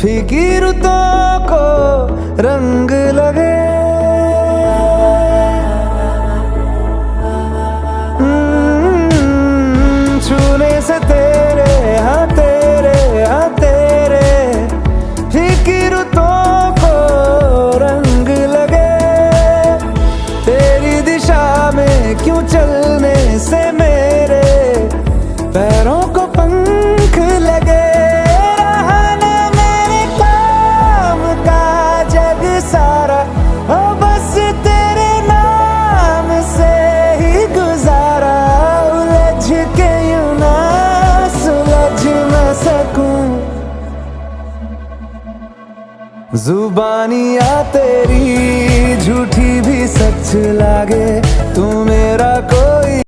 फीकी रुतों को रंग लगे। छूने से तेरे हाँ तेरे फीकी रुतों को रंग लगे। तेरी दिशा में क्यों चलने से मेरे पैरों को पंख लगे। रहा न मेरे काम का जग सारा, ओ बस तेरे नाम से ही गुजारा। उलझ के यूं ना सुलझ न सकूं, जुबानियाँ तेरी झूठी भी सच लागे। तू मेरा कोई